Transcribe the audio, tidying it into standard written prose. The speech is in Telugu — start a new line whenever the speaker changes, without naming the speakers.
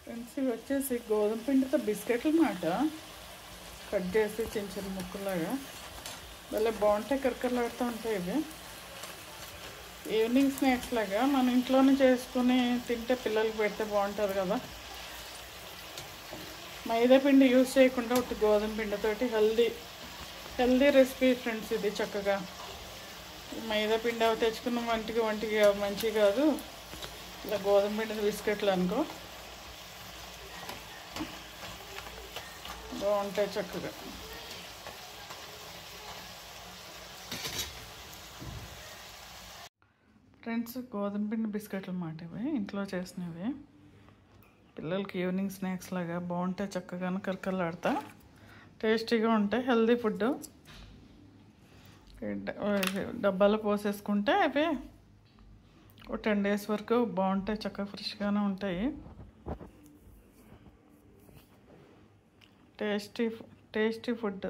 ఫ్రెండ్స్ ఇవి వచ్చేసి గోధుమ పిండితో బిస్కెట్లు మాట కట్ చేసి చిన్న చిన్న ముక్కలాగా భలే బాగుంటాయి, కరకరలాడుతూ ఉంటాయి. ఇవి ఈవినింగ్ స్నాక్స్ లాగా మన ఇంట్లోనే చేసుకుని తింటే పిల్లలకి పెడితే బాగుంటుంది కదా. మైదా పిండి యూజ్ చేయకుండా ఒకటి గోధుమ పిండితోటి హెల్దీ రెసిపీ ఫ్రెండ్స్. ఇది చక్కగా మైదా పిండి అవి తెచ్చుకున్న వంటికి మంచి కాదు. ఇలా గోధుమ పిండి బిస్కెట్లు అనుకో బాగుంటాయి చక్కగా. ఫ్రెండ్స్ గోధుమ పిండి బిస్కెట్లు అన్నమాట ఇవి, ఇంట్లో చేసినవి. పిల్లలకి ఈవినింగ్ స్నాక్స్ లాగా బాగుంటాయి, చక్కగా కరకరలాడుతా టేస్టీగా ఉంటాయి. Healthy food. డబ్బాలో పోసేసుకుంటే అవి ఒక 10 days వరకు బాగుంటాయి, చక్కగా ఫ్రెష్గానే ఉంటాయి. Tasty food.